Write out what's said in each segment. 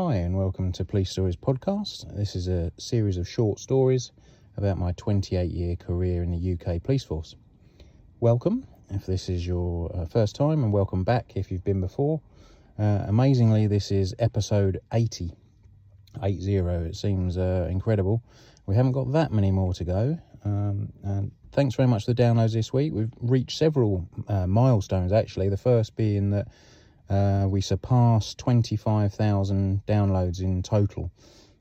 Hi and welcome to Police Stories Podcast. This is a series of short stories about my 28-year career in the UK police force. Welcome if this is your first time, and welcome back if you've been before. Amazingly, this is episode 80. 80. It seems incredible. We haven't got that many more to go. And thanks very much for the downloads this week. We've reached several milestones actually. The first being that we surpassed 25,000 downloads in total,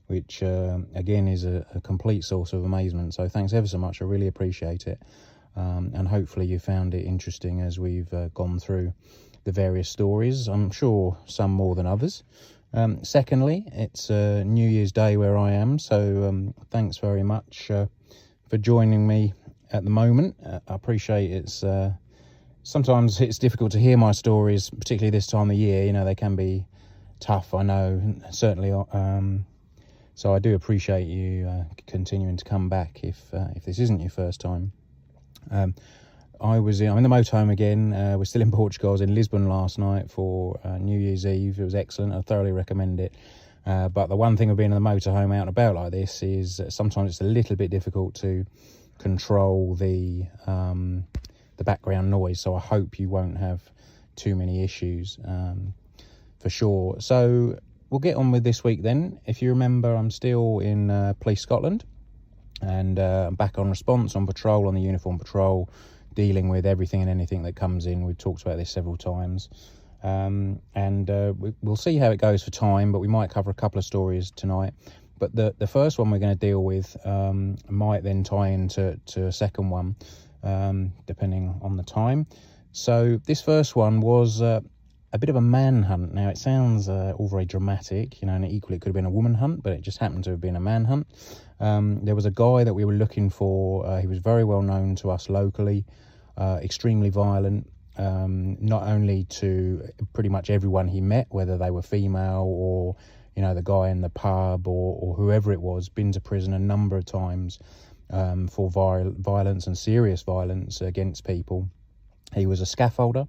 which again is a complete source of amazement. So thanks ever so much. I really appreciate it. And hopefully you found it interesting as we've gone through the various stories. I'm sure some more than others. Secondly, it's New Year's Day where I am. So thanks very much for joining me at the moment. I appreciate it's... Sometimes it's difficult to hear my stories, particularly this time of year. You know, they can be tough, I know, certainly. So I do appreciate you continuing to come back if this isn't your first time. I'm in the motorhome again. We're still in Portugal. I was in Lisbon last night for New Year's Eve. It was excellent. I thoroughly recommend it. But the one thing of being in the motorhome out and about like this is sometimes it's a little bit difficult to control the background noise, so I hope you won't have too many issues for sure. So we'll get on with this week then. If you remember, I'm still in Police Scotland, and I'm back on response, on patrol, on the uniform patrol, dealing with everything and anything that comes in. We've talked about this several times, and we'll see how it goes for time, but we might cover a couple of stories tonight. But the first one we're going to deal with might then tie into a second one, depending on the time. So this first one was a bit of a manhunt. Now it sounds all very dramatic, and equally it could have been a woman hunt, but it just happened to have been a manhunt. There was a guy that we were looking for. He was very well known to us locally, extremely violent, not only to pretty much everyone he met, whether they were female or the guy in the pub or whoever it was. Been to prison a number of times for violence and serious violence against people. He was a scaffolder,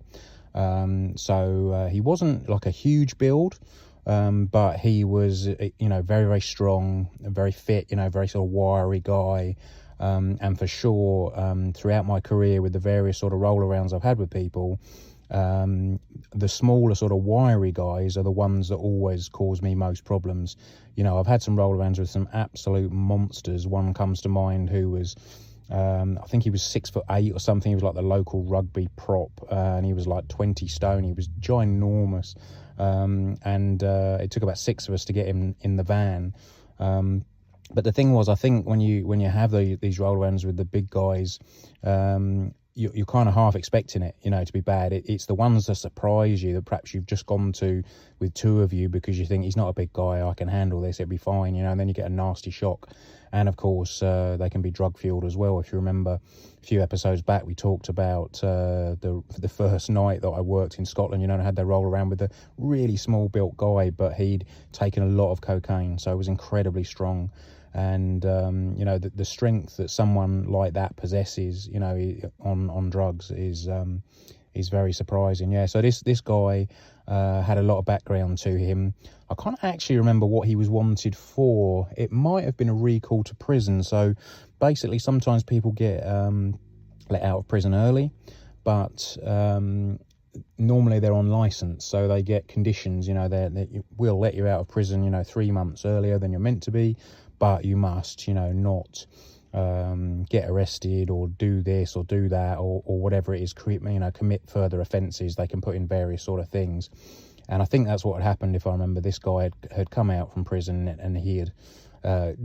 so he wasn't like a huge build, but he was very, very strong, very fit, very sort of wiry guy. And for sure, throughout my career with the various sort of roll-arounds I've had with people, the smaller sort of wiry guys are the ones that always cause me most problems. I've had some roll-arounds with some absolute monsters. One comes to mind who was, I think he was 6'8" or something. He was like the local rugby prop, and he was like 20 stone. He was ginormous, and it took about 6 of us to get him in the van. But the thing was, I think when you have these roll-arounds with the big guys, you're kind of half expecting it, to be bad. It's the ones that surprise you, that perhaps you've just gone to with two of you because you think he's not a big guy, I can handle this, it'll be fine, and then you get a nasty shock. And of course, they can be drug fueled as well. If you remember a few episodes back, we talked about the first night that I worked in Scotland. I had their roll around with a really small built guy, but he'd taken a lot of cocaine, so it was incredibly strong. And the strength that someone like that possesses, on drugs is very surprising. Yeah. So this guy had a lot of background to him. I can't actually remember what he was wanted for. It might have been a recall to prison. So basically, sometimes people get let out of prison early, but normally they're on license, so they get conditions. They will let you out of prison 3 months earlier than you're meant to be. But you must, not get arrested or do this or do that or whatever it is, commit further offences. They can put in various sort of things. And I think that's what had happened, if I remember. This guy had come out from prison and he had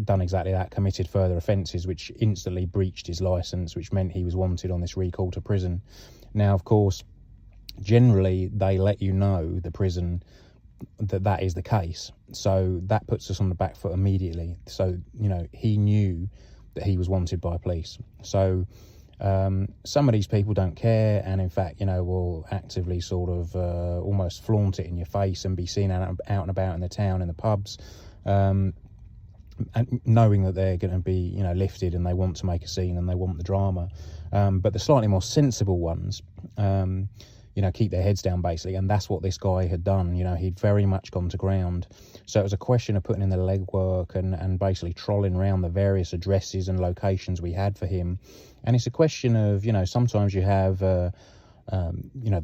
done exactly that, committed further offences, which instantly breached his licence, which meant he was wanted on this recall to prison. Now, of course, generally they let you know, the prison, that is the case, so that puts us on the back foot immediately. So he knew that he was wanted by police. So some of these people don't care, and in fact will actively sort of almost flaunt it in your face and be seen out and about in the town, in the pubs, and knowing that they're going to be lifted, and they want to make a scene and they want the drama. But the slightly more sensible ones, keep their heads down basically. And that's what this guy had done. He'd very much gone to ground. So it was a question of putting in the legwork and basically trolling around the various addresses and locations we had for him. And it's a question of, sometimes you have, they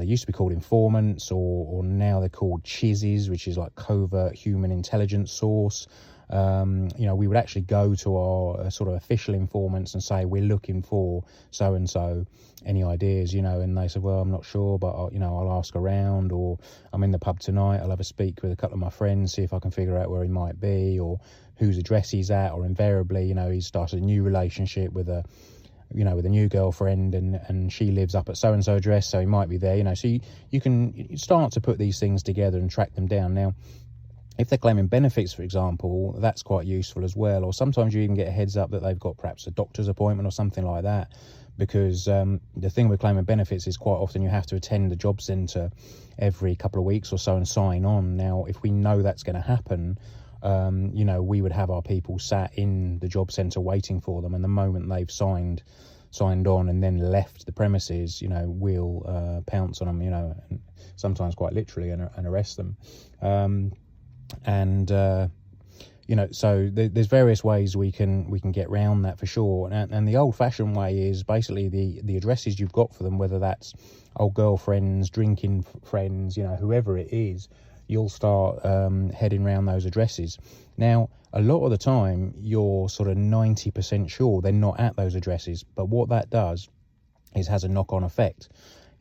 used to be called informants, or now they're called CHISs, which is like covert human intelligence source. We would actually go to our sort of official informants and say, we're looking for so-and-so, any ideas, and they said, well, I'm not sure, but I'll ask around, or I'm in the pub tonight, I'll have a speak with a couple of my friends, see if I can figure out where he might be, or whose address he's at, or invariably, he's started a new relationship with a new girlfriend, and she lives up at so-and-so address, so he might be there, so you can start to put these things together and track them down. Now, if they're claiming benefits, for example, that's quite useful as well. Or sometimes you even get a heads up that they've got perhaps a doctor's appointment or something like that. Because the thing with claiming benefits is quite often you have to attend the job centre every couple of weeks or so and sign on. Now, if we know that's going to happen, we would have our people sat in the job centre waiting for them. And the moment they've signed on and then left the premises, we'll pounce on them, and sometimes quite literally, and arrest them. So there's various ways we can get round that for sure. And the old-fashioned way is basically the addresses you've got for them, whether that's old girlfriends, drinking friends, whoever it is, you'll start heading round those addresses. Now, a lot of the time, you're sort of 90% sure they're not at those addresses. But what that does is has a knock-on effect,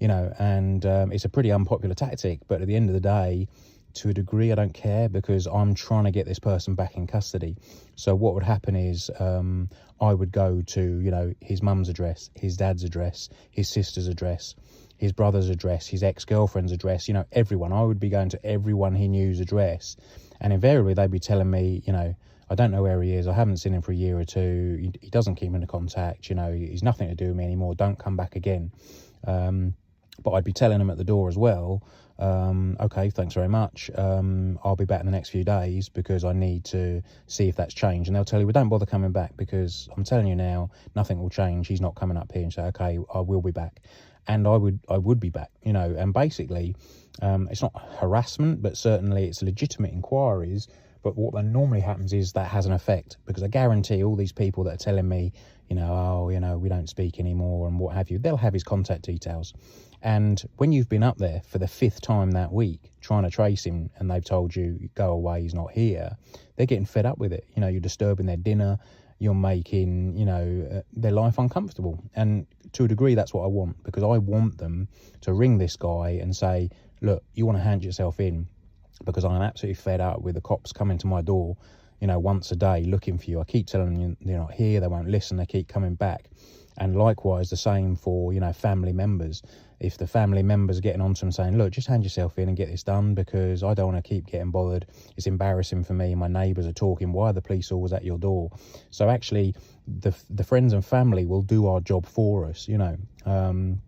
and it's a pretty unpopular tactic. But at the end of the day, to a degree, I don't care, because I'm trying to get this person back in custody. So what would happen is I would go to, his mum's address, his dad's address, his sister's address, his brother's address, his ex-girlfriend's address, everyone. I would be going to everyone he knew's address. And invariably, they'd be telling me, I don't know where he is. I haven't seen him for a year or two. He doesn't keep in contact. He's nothing to do with me anymore. Don't come back again. But I'd be telling them at the door as well, okay, thanks very much. I'll be back in the next few days because I need to see if that's changed. And they'll tell you, well, don't bother coming back, because I'm telling you now, nothing will change. He's not coming up here. And say, okay, I will be back. And I would be back, and basically it's not harassment, but certainly it's legitimate inquiries. But what then normally happens is that has an effect, because I guarantee all these people that are telling me, we don't speak anymore and what have you, they'll have his contact details. And when you've been up there for the 5th time that week trying to trace him, and they've told you, go away, he's not here, they're getting fed up with it. You're disturbing their dinner, you're making, their life uncomfortable. And to a degree, that's what I want, because I want them to ring this guy and say, look, you want to hand yourself in, because I'm absolutely fed up with the cops coming to my door, once a day looking for you. I keep telling them you're not here, they won't listen, they keep coming back. And likewise, the same for, family members. If the family members are getting on to them saying, look, just hand yourself in and get this done, because I don't want to keep getting bothered. It's embarrassing for me. My neighbours are talking. Why are the police always at your door? So actually, the friends and family will do our job for us, and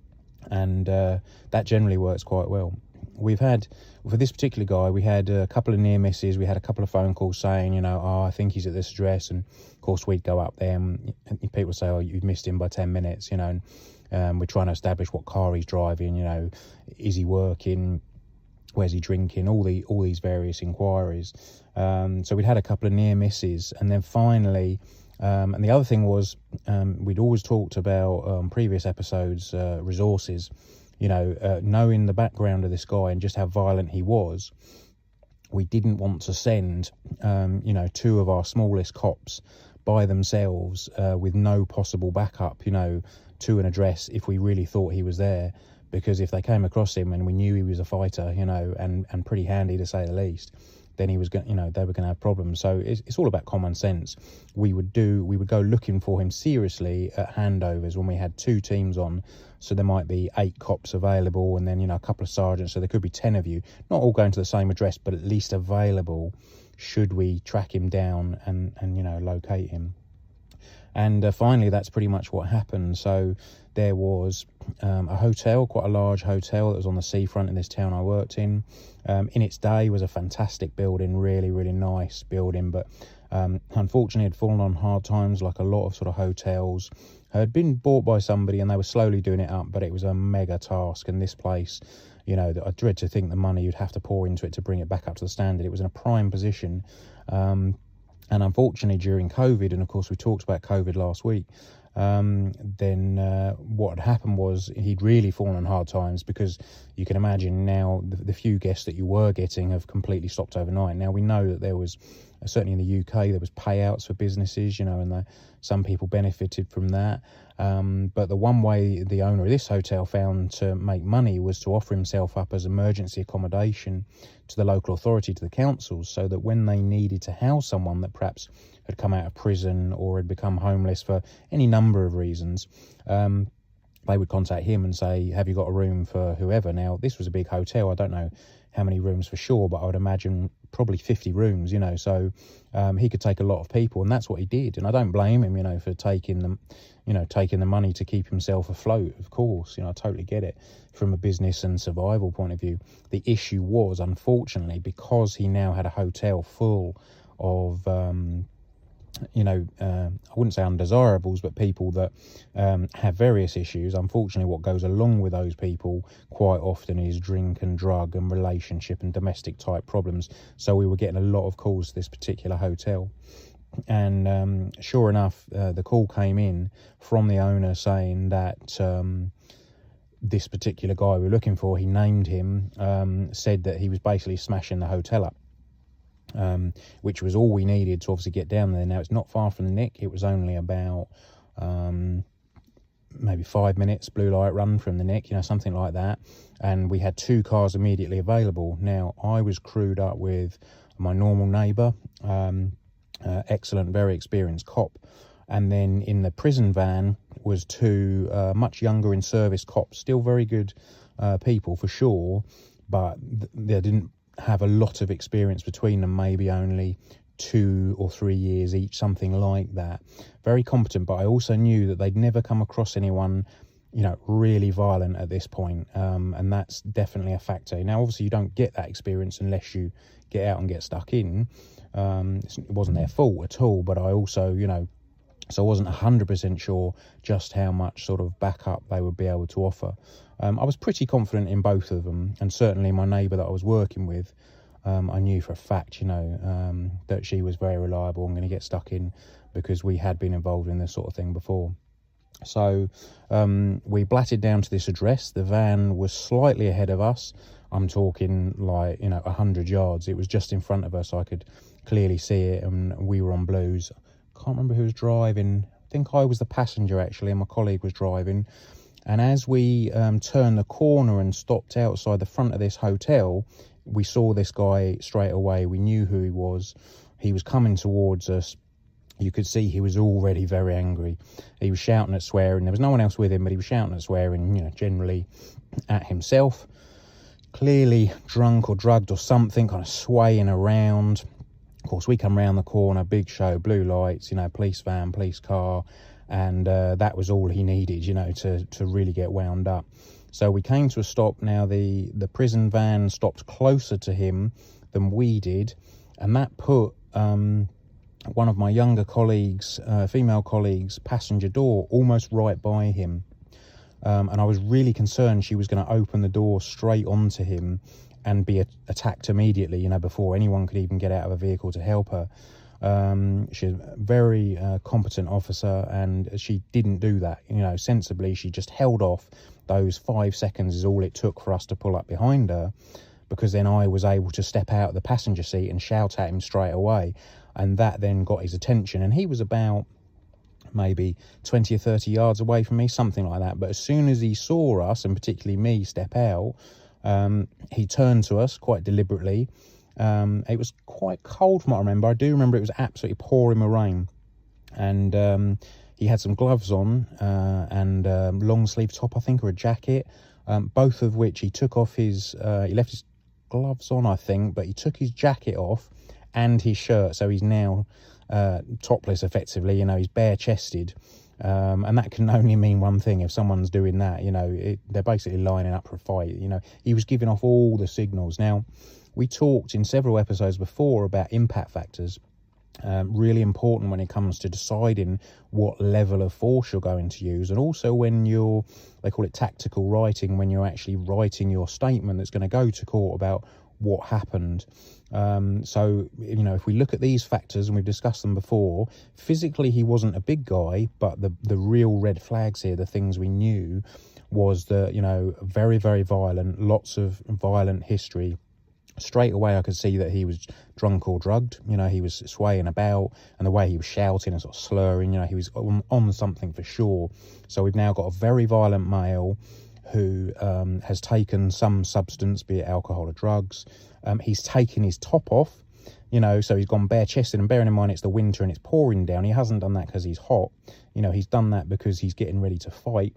that generally works quite well. We've had, for this particular guy, we had a couple of near misses. We had a couple of phone calls saying, I think he's at this address. And of course, we'd go up there and people say, you've missed him by 10 minutes, and we're trying to establish what car he's driving, is he working, where's he drinking, all these various inquiries. So we'd had a couple of near misses. And then finally, and the other thing was, we'd always talked about previous episodes, resources. Knowing the background of this guy and just how violent he was, we didn't want to send, 2 of our smallest cops by themselves with no possible backup, to an address if we really thought he was there. Because if they came across him and we knew he was a fighter, and pretty handy to say the least, then he was going, they were going to have problems. So it's all about common sense. We would go looking for him seriously at handovers when we had 2 teams on. So there might be 8 cops available, and then, a couple of sergeants. So there could be 10 of you, not all going to the same address, but at least available should we track him down and locate him. And finally, that's pretty much what happened. So there was a hotel, quite a large hotel that was on the seafront in this town I worked in. In its day, was a fantastic building, really, really nice building. But unfortunately, it had fallen on hard times, like a lot of sort of hotels. Had been bought by somebody and they were slowly doing it up, but it was a mega task. And this place, I dread to think the money you'd have to pour into it to bring it back up to the standard. It was in a prime position. And unfortunately, during COVID, and of course we talked about COVID last week, then what had happened was he'd really fallen on hard times, because you can imagine now the few guests that you were getting have completely stopped overnight. Now, we know that there was, certainly in the UK, there was payouts for businesses, and some people benefited from that. But the one way the owner of this hotel found to make money was to offer himself up as emergency accommodation to the local authority, to the councils, so that when they needed to house someone that perhaps had come out of prison or had become homeless for any number of reasons, they would contact him and say, have you got a room for whoever? Now, this was a big hotel. I don't know how many rooms for sure, but I would imagine probably 50 rooms, so he could take a lot of people, and that's what he did. And I don't blame him, for taking the money to keep himself afloat, of course. I totally get it from a business and survival point of view. The issue was, unfortunately, because he now had a hotel full of I wouldn't say undesirables, but people that have various issues. Unfortunately, what goes along with those people quite often is drink and drug and relationship and domestic type problems. So we were getting a lot of calls to this particular hotel. And sure enough, the call came in from the owner saying that this particular guy we were looking for, he named him, said that he was basically smashing the hotel up. Which was all we needed to obviously get down there. Now, it's not far from the Nick. It was only about maybe 5 minutes blue light run from the Nick, something like that. And we had 2 cars immediately available. Now, I was crewed up with my normal neighbour, excellent, very experienced cop. And then in the prison van was 2 much younger in service cops, still very good people for sure, but they didn't have a lot of experience between them, maybe only 2 or 3 years each, something like that. Very competent, but I also knew that they'd never come across anyone, really violent at this point, and that's definitely a factor. Now, obviously, you don't get that experience unless you get out and get stuck in. It wasn't their fault at all, but I also, so I wasn't 100% sure just how much sort of backup they would be able to offer. I was pretty confident in both of them, and certainly my neighbour that I was working with, I knew for a fact, that she was very reliable and going to get stuck in, because we had been involved in this sort of thing before. So we blatted down to this address. The van was slightly ahead of us. I'm talking 100 yards. It was just in front of us. I could clearly see it, and we were on blues. Can't remember who was driving. I think I was the passenger, actually, and my colleague was driving. And as we turned the corner and stopped outside the front of this hotel, we saw this guy straight away. We knew who he was. He was coming towards us. You could see he was already very angry. He was shouting at swearing. There was no one else with him, but he was shouting at swearing, generally at himself. Clearly drunk or drugged or something, kind of swaying around. Of course, we come round the corner, big show, blue lights, police van, police car. And that was all he needed, to really get wound up. So we came to a stop. Now, the prison van stopped closer to him than we did. And that put one of my younger colleagues, female colleagues, passenger door almost right by him. And I was really concerned she was going to open the door straight onto him and be attacked immediately, before anyone could even get out of a vehicle to help her. She's a very competent officer, and she didn't do that. Sensibly, she just held off. Those 5 seconds is all it took for us to pull up behind her, because then I was able to step out of the passenger seat and shout at him straight away, and that then got his attention. And he was about maybe 20 or 30 yards away from me, something like that. But as soon as he saw us, and particularly me, step out, he turned to us quite deliberately. It was quite cold from what I remember. I do remember it was absolutely pouring with rain, and he had some gloves on and long sleeve top, I think, or a jacket, both of which he took off his he left his gloves on, I think, but he took his jacket off and his shirt, so he's now topless effectively. He's bare chested, and that can only mean one thing. If someone's doing that, they're basically lining up for a fight. He was giving off all the signals. Now, we talked in several episodes before about impact factors, Really important when it comes to deciding what level of force you're going to use, and also when they call it tactical writing, when you're actually writing your statement that's going to go to court about what happened. So, if we look at these factors, and we've discussed them before, physically he wasn't a big guy, but the real red flags here, the things we knew, was that, very, very violent, lots of violent history. Straight away I could see that he was drunk or drugged. He was swaying about, and the way he was shouting and sort of slurring, he was on something for sure. So we've now got a very violent male who has taken some substance, be it alcohol or drugs. He's taken his top off, so he's gone bare-chested, and bearing in mind it's the winter and it's pouring down. He hasn't done that because he's hot. He's done that because he's getting ready to fight.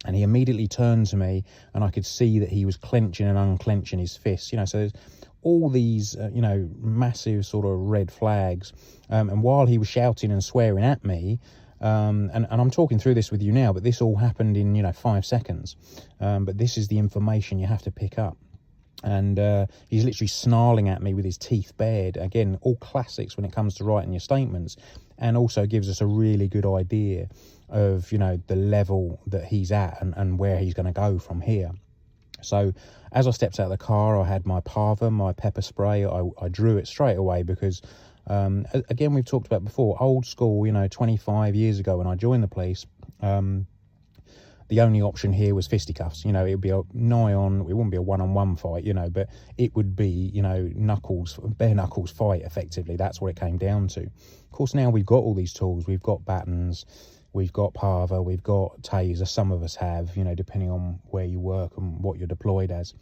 And he immediately turned to me, and I could see that he was clenching and unclenching his fists. So there's all these, massive sort of red flags. And while he was shouting and swearing at me, and I'm talking through this with you now, but this all happened in, 5 seconds. But this is the information you have to pick up. And he's literally snarling at me with his teeth bared. Again, all classics when it comes to writing your statements, and also gives us a really good idea of, the level that he's at and where he's going to go from here. So as I stepped out of the car, I had my Parva, my pepper spray. I drew it straight away because, again, we've talked about before, old school, 25 years ago when I joined the police, the only option here was fisticuffs. It would be a nigh on, it wouldn't be a one-on-one fight, but it would be, bare knuckles fight, effectively. That's what it came down to. Of course, now we've got all these tools. We've got batons, we've got Parva, we've got taser. Some of us have, depending on where you work and what you're deployed as.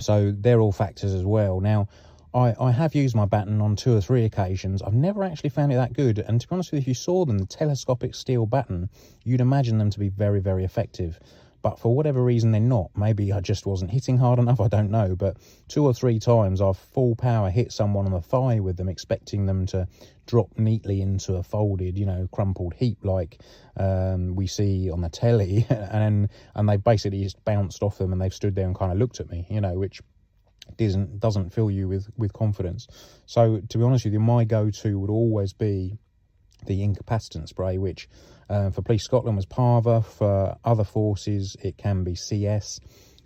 So they're all factors as well. Now, I have used my baton on 2 or 3 occasions. I've never actually found it that good. And to be honest with you, if you saw them, the telescopic steel baton, you'd imagine them to be very, very effective. But for whatever reason, they're not. Maybe I just wasn't hitting hard enough, I don't know. But 2 or 3 times I've full power hit someone on the thigh with them, expecting them to drop neatly into a folded, crumpled heap like we see on the telly. and they basically just bounced off them, and they've stood there and kind of looked at me, which doesn't fill you with confidence. So to be honest with you, my go-to would always be the incapacitant spray, which for Police Scotland was Parva. For other forces it can be CS.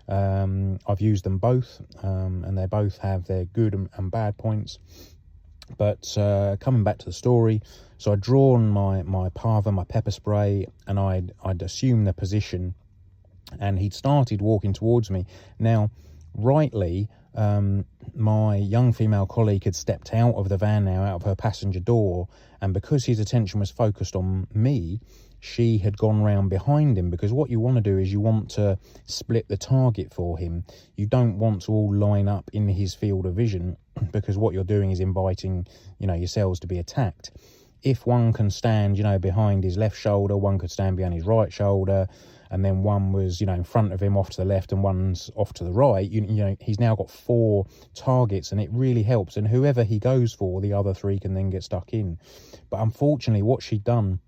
I've used them both, and they both have their good and bad points. But coming back to the story, so I'd drawn my Parva, my pepper spray, and I'd assumed the position, and he'd started walking towards me. Now, rightly, my young female colleague had stepped out of the van now, out of her passenger door, and because his attention was focused on me, she had gone round behind him, because what you want to do is you want to split the target for him. You don't want to all line up in his field of vision, because what you're doing is inviting, yourselves to be attacked. If one can stand, behind his left shoulder, one could stand behind his right shoulder, and then one was, in front of him off to the left and one's off to the right, he's now got 4 targets, and it really helps. And whoever he goes for, the other 3 can then get stuck in. But unfortunately, what she'd done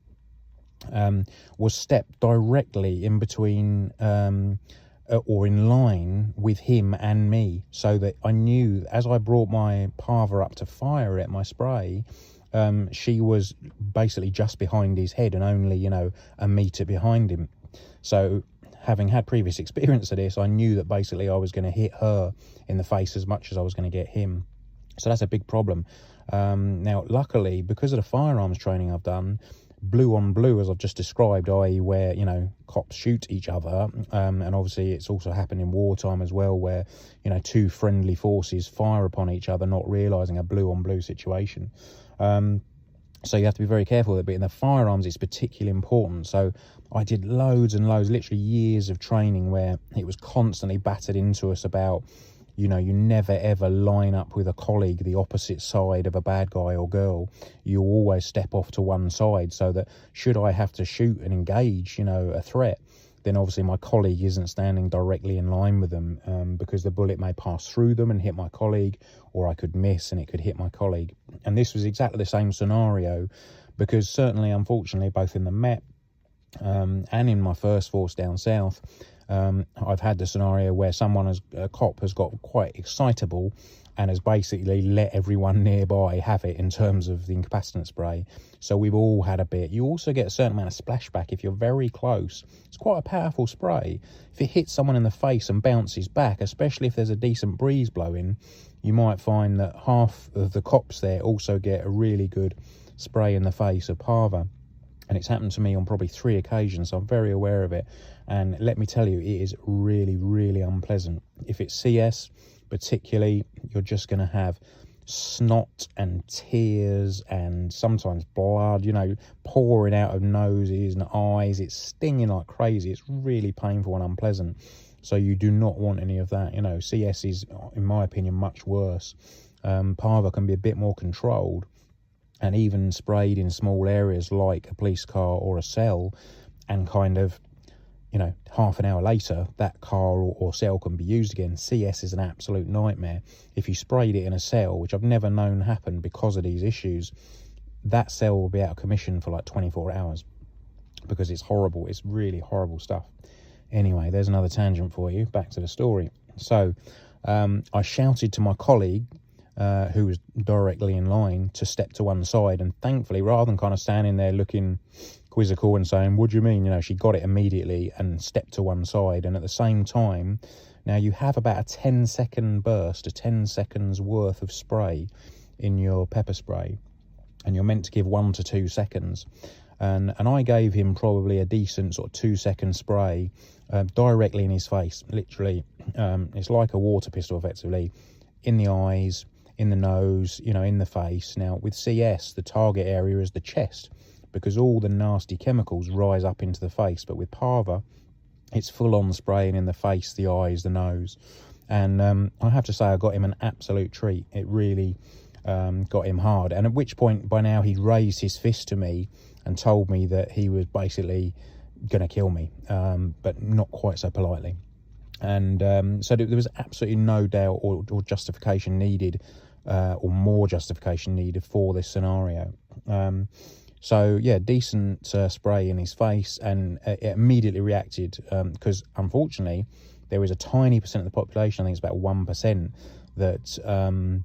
was step directly in between or in line with him and me, so that I knew as I brought my Parva up to fire it, my spray, she was basically just behind his head and only, a metre behind him. So having had previous experience of this, I knew that basically I was going to hit her in the face as much as I was going to get him. So that's a big problem. Now, luckily, because of the firearms training I've done, blue on blue, as I've just described, i.e. where, cops shoot each other, and obviously it's also happened in wartime as well, where, 2 friendly forces fire upon each other, not realising a blue on blue situation. So you have to be very careful with it, but in the firearms it's particularly important. So I did loads and loads, literally years of training, where it was constantly battered into us about, you never ever line up with a colleague the opposite side of a bad guy or girl. You always step off to one side, so that should I have to shoot and engage, a threat, then obviously my colleague isn't standing directly in line with them, because the bullet may pass through them and hit my colleague, or I could miss and it could hit my colleague. And this was exactly the same scenario, because certainly, unfortunately, both in the Met and in my first force down south, I've had the scenario where a cop has got quite excitable, and has basically let everyone nearby have it in terms of the incapacitant spray. So we've all had a bit. You also get a certain amount of splashback if you're very close. It's quite a powerful spray. If it hits someone in the face and bounces back, especially if there's a decent breeze blowing, you might find that half of the cops there also get a really good spray in the face of Parva. And it's happened to me on probably 3 occasions, so I'm very aware of it. And let me tell you, it is really, really unpleasant. If it's CS, particularly, you're just going to have snot and tears and sometimes blood, pouring out of noses and eyes. It's stinging like crazy. It's really painful and unpleasant. So you do not want any of that. CS is, in my opinion, much worse. Parva can be a bit more controlled and even sprayed in small areas like a police car or a cell, and kind of, half an hour later, that car or cell can be used again. CS is an absolute nightmare. If you sprayed it in a cell, which I've never known happen because of these issues, that cell will be out of commission for like 24 hours because it's horrible. It's really horrible stuff. Anyway, there's another tangent for you. Back to the story. So I shouted to my colleague, who was directly in line, to step to one side, and thankfully, rather than kind of standing there looking quizzical and saying, "What do you mean?" She got it immediately and stepped to one side. And at the same time, now you have about a 10-second burst, 10 seconds worth of spray in your pepper spray, and you're meant to give 1 to 2 seconds. And I gave him probably a decent sort of 2-second spray directly in his face, literally. It's like a water pistol, effectively, in the eyes, in the nose, in the face. Now, with CS, the target area is the chest, because all the nasty chemicals rise up into the face. But with Parva, it's full-on spraying in the face, the eyes, the nose. And I have to say, I got him an absolute treat. It really got him hard. And at which point, by now, he'd raised his fist to me and told me that he was basically going to kill me, but not quite so politely. And so there was absolutely no doubt or justification needed, or more justification needed for this scenario. So yeah, decent spray in his face, and it immediately reacted, because unfortunately there is a tiny percent of the population, I think it's about 1%, that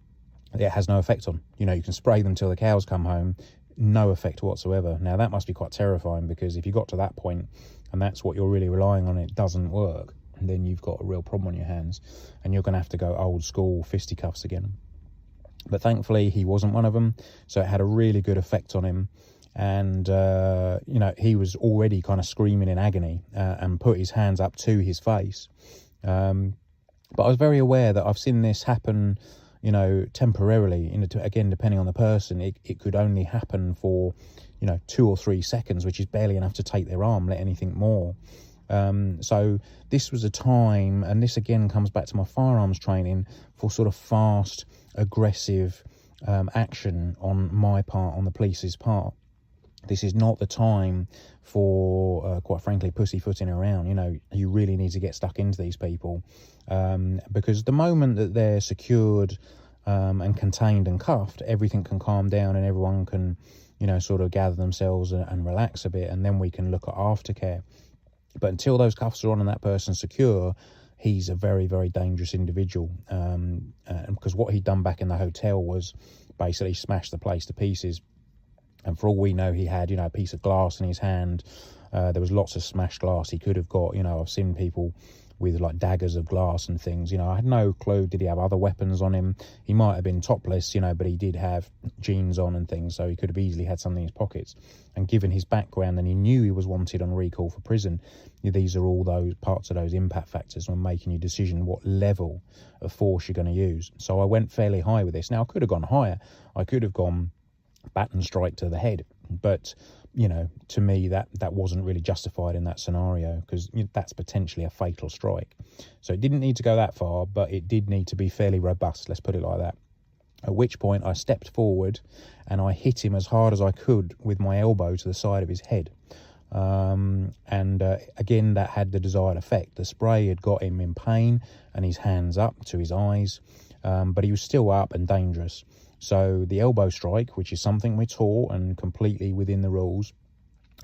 it has no effect on. You can spray them till the cows come home, no effect whatsoever. Now that must be quite terrifying, because if you got to that point and that's what you're really relying on, it doesn't work, then you've got a real problem on your hands, and you're going to have to go old school fisticuffs again. But thankfully he wasn't one of them, so it had a really good effect on him. And he was already kind of screaming in agony, and put his hands up to his face. But I was very aware that I've seen this happen, temporarily. Again, depending on the person, it could only happen for 2 or 3 seconds, which is barely enough to take their arm, let anything more. So this was a time, and this again comes back to my firearms training, for sort of fast, aggressive action on my part, on the police's part. This is not the time for, quite frankly, pussyfooting around. You really need to get stuck into these people, because the moment that they're secured and contained and cuffed, everything can calm down and everyone can, sort of gather themselves and relax a bit, and then we can look at aftercare. But until those cuffs are on and that person's secure, he's a very, very dangerous individual. Because what he'd done back in the hotel was basically smash the place to pieces. And for all we know, he had, a piece of glass in his hand. There was lots of smashed glass. He could have got, I've seen people with like daggers of glass and things. I had no clue. Did he have other weapons on him? He might have been topless, but he did have jeans on and things, so he could have easily had something in his pockets. And given his background, and he knew he was wanted on recall for prison, these are all those parts of those impact factors when making your decision what level of force you're going to use. So I went fairly high with this. Now, I could have gone higher. I could have gone baton strike to the head, but to me that wasn't really justified in that scenario, because that's potentially a fatal strike. So it didn't need to go that far, but it did need to be fairly robust, let's put it like that. At which point I stepped forward and I hit him as hard as I could with my elbow to the side of his head. Again, that had the desired effect. The spray had got him in pain and his hands up to his eyes, but he was still up and dangerous. So the elbow strike, which is something we're taught and completely within the rules,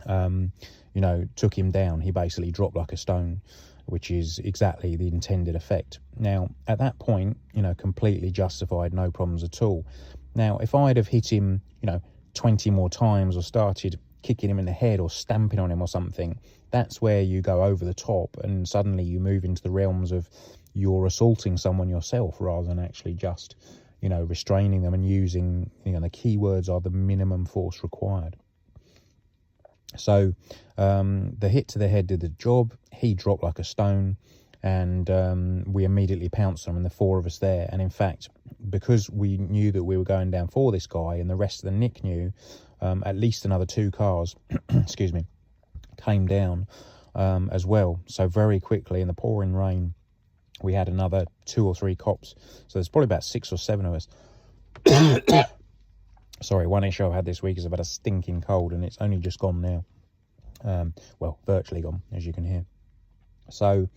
took him down. He basically dropped like a stone. which is exactly the intended effect. Now, at that point, completely justified, no problems at all. Now, if I'd have hit him, 20 more times or started kicking him in the head or stamping on him or something, that's where you go over the top and suddenly you move into the realms of you're assaulting someone yourself rather than actually just, restraining them and using, the key words are the minimum force required. So the hit to the head did the job. He dropped like a stone, and we immediately pounced on him, and the four of us there. And in fact, because we knew that we were going down for this guy and the rest of the nick knew, at least another 2 cars excuse me, came down as well. So very quickly in the pouring rain, we had another 2 or 3 cops. So there's probably about 6 or 7 of us. Sorry, one issue I've had this week is I've had a stinking cold, and it's only just gone now. Well, virtually gone, as you can hear. So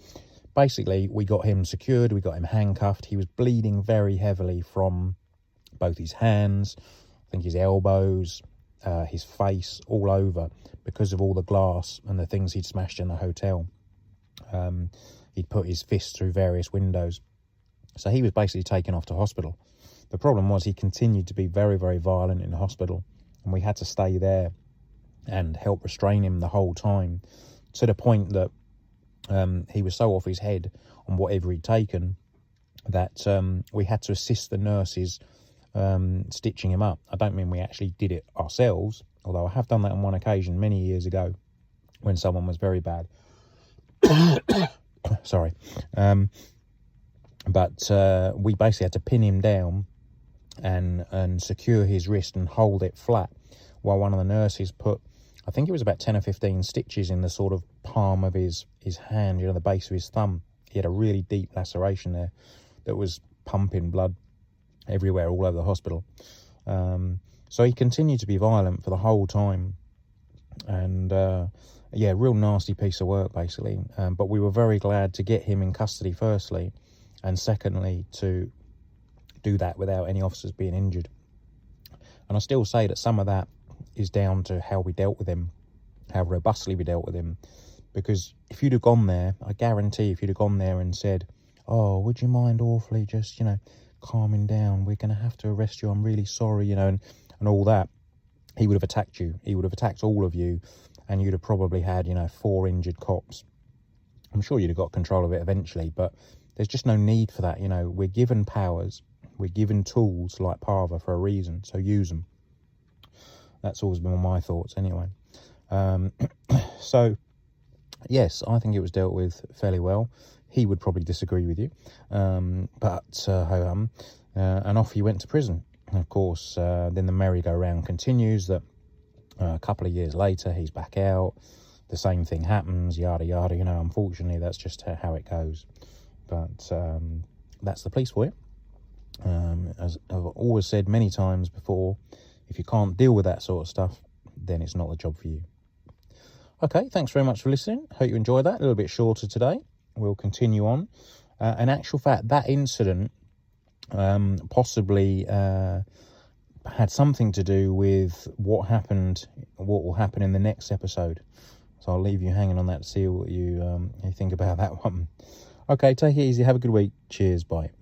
basically, we got him secured, we got him handcuffed. He was bleeding very heavily from both his hands, I think his elbows, his face, all over, because of all the glass and the things he'd smashed in the hotel. He'd put his fists through various windows. So he was basically taken off to hospital. The problem was he continued to be very, very violent in the hospital, and we had to stay there and help restrain him the whole time, to the point that he was so off his head on whatever he'd taken that we had to assist the nurses stitching him up. I don't mean we actually did it ourselves, although I have done that on one occasion many years ago when someone was very bad. Sorry. But we basically had to pin him down and secure his wrist and hold it flat while one of the nurses put, I think it was about 10 or 15 stitches in the sort of palm of his hand, the base of his thumb. He had a really deep laceration there that was pumping blood everywhere, all over the hospital. So he continued to be violent for the whole time. And, yeah, real nasty piece of work, basically. But we were very glad to get him in custody, firstly, and secondly, to do that without any officers being injured. And I still say that some of that is down to how we dealt with him, how robustly we dealt with him. Because if you'd have gone there, I guarantee if you'd have gone there and said, oh, would you mind awfully just, calming down, we're going to have to arrest you, I'm really sorry, and all that, he would have attacked you. He would have attacked all of you, and you'd have probably had, 4 injured cops. I'm sure you'd have got control of it eventually, but there's just no need for that. We're given powers, we're given tools like Parva for a reason, so use them. That's always been my thoughts anyway. So, yes, I think it was dealt with fairly well. He would probably disagree with you, but ho-hum. And off he went to prison. And of course, then the merry-go-round continues that a couple of years later, he's back out. The same thing happens, yada, yada. Unfortunately, that's just how it goes. But that's the police for you. As I've always said many times before, if you can't deal with that sort of stuff, then it's not the job for you. Okay, thanks very much for listening. Hope you enjoyed that. A little bit shorter today. We'll continue on. In actual fact, that incident possibly had something to do with what will happen in the next episode. So I'll leave you hanging on that to see what you think about that one. Okay, take it easy. Have a good week. Cheers. Bye.